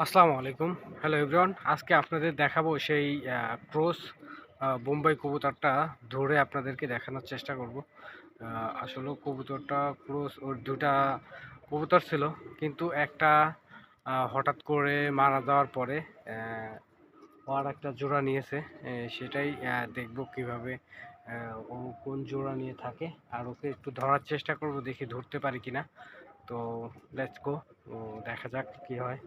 আসসালামু আলাইকুম। Hello everyone. আজকে আপনাদের দেখাবো সেই ক্রস বোম্বাই কবুতরটা ধরে আপনাদেরকে দেখানোর চেষ্টা করব। আসলে কবুতরটা ক্রস ওর ২ টা কবুতর ছিল, কিন্তু একটা হঠাৎ করে মারা যাওয়ার পরে ও আরেকটা জোড়া নিয়েছে। সেটাই দেখব কিভাবে ও কোন জোড়া নিয়ে থাকে, আর ওকে একটু ধরার চেষ্টা করব, দেখি ধরতে পারি কিনা। তো লেটস গো, দেখা যাক কি হয়।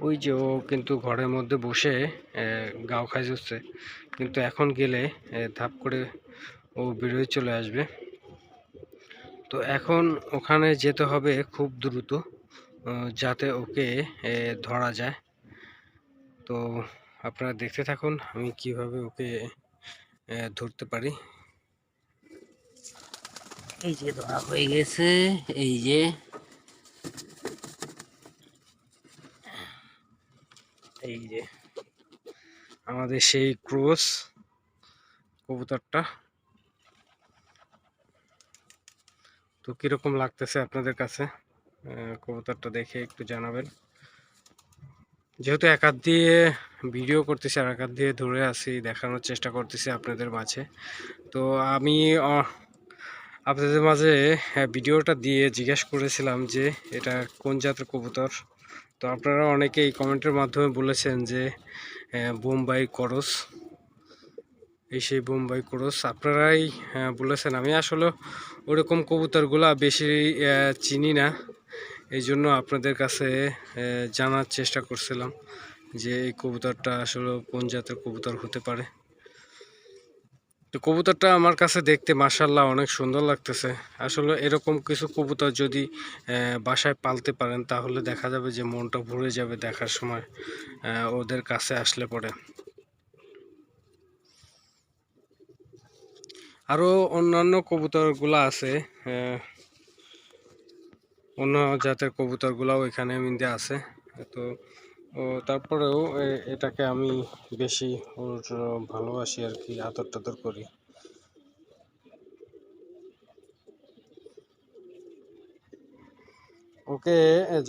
ওই যে ও কিন্তু ঘরের মধ্যে বসে গাও খাই যাচ্ছে, কিন্তু এখন গেলে ধাপ করে ও বেরোয় চলে আসবে। তো এখন ওখানে যেতে হবে খুব দ্রুত, যাতে ওকে ধরা যায়। তো আপনারা দেখতে থাকুন আমি কিভাবে ওকে ধরতে পারি। এই যে ধরা হয়ে গেছে, এই যে এই যে আমাদের সেই ক্রস কবুতরটা। তো কিরকম লাগতেছে আপনাদের কাছে কবুতরটা দেখে একটু জানাবেন। যেহেতু এক হাত দিয়ে ভিডিও করতেছি আর এক হাত দিয়ে ধরে আছি, দেখানোর চেষ্টা করতেছি আপনাদের মাঝে। তো আমি আপনাদের মাঝে ভিডিওটা দিয়ে জিজ্ঞেস করেছিলাম যে এটা কোন জাতের কবুতর। তো আপনারা অনেকেই কমেন্টের মাধ্যমে বলেছেন যে বোম্বাই করস, এই সেই বোম্বাই ক্রস আপনারাই বলেছেন। আমি আসলে ওরকম কবুতরগুলা বেশি চিনি না, এই জন্য আপনাদের কাছে জানার চেষ্টা করছিলাম যে এই কবুতরটা আসলে কোন জাতের কবুতর হতে পারে। তো কবুতরটা আমার কাছে দেখতে মাশাআল্লাহ অনেক সুন্দর লাগতেছে। আসলে এরকম কিছু কবুতর যদি বাসায় পালতে পারেন, তাহলে দেখা যাবে যে মনটা ভরে যাবে দেখার সময় ওদের কাছে আসলে পরে। আরও অন্যান্য কবুতরগুলো আছে, অন্য জাতের কবুতরগুলাও এখানে মিন্দে আছে। তো তারপরেও এটাকে আমি বেশি ওর ভালোবাসি আর কি, আদর টাদর করি। ওকে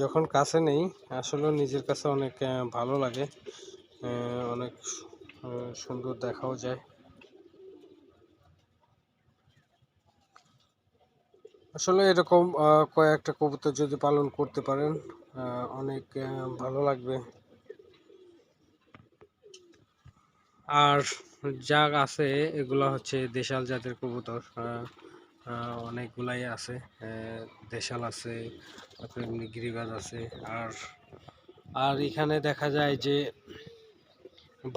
যখন কাছে নেই, আসলে নিজের কাছে অনেক ভালো লাগে, অনেক সুন্দর দেখাও যায়। আসলে এরকম কয়েকটা কবুতর যদি পালন করতে পারেন, অনেক ভালো লাগবে। আর যা আছে এগুলা হচ্ছে দেশাল জাতের কবুতর, অনেকগুলাই আছে। দেশাল আছে, তারপরে এমনি গিরিবাজ আছে। আর আর এখানে দেখা যায় যে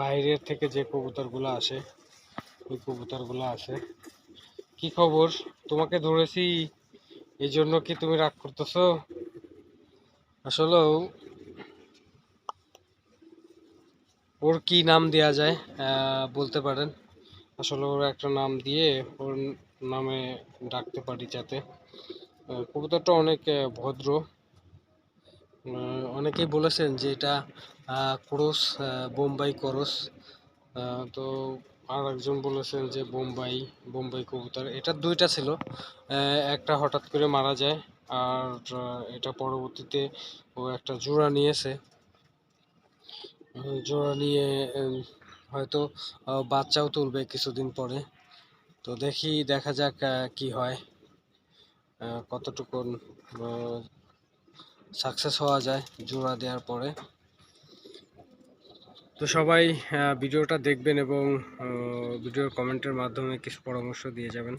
বাইরের থেকে যে কবুতরগুলো আসে, ওই কবুতরগুলো আছে। কি খবর? তোমাকে ধরেছি এই জন্য কি তুমি রাগ করতেছো? আসলেও ওর কি নাম দেয়া যায় বলতে পারেন? আসলে ওর একটা নাম দিয়ে ওর নামে ডাকতে পারি, যাতে কবুতরটা অনেক ভদ্র। অনেকেই বলেছেন যে এটা ক্রস, বোম্বাই ক্রস। তো আর একজন বলেছেন যে বোম্বাই বোম্বাই কবুতর। এটা ২টা ছিল, একটা হঠাৎ করে মারা যায়, আর এটা পরবর্তীতে ও একটা জোড়া নিয়েছে। জোড়া নিয়ে হয়তো বাচ্চাও তুলবে কিছুদিন পরে। তো দেখা যাক কি হয়, কতটুকু সাকসেস হওয়া যায় জোড়া দেওয়ার পরে। তো সবাই ভিডিওটা দেখবেন এবং ভিডিওর কমেন্টের মাধ্যমে কিছু পরামর্শ দিয়ে যাবেন।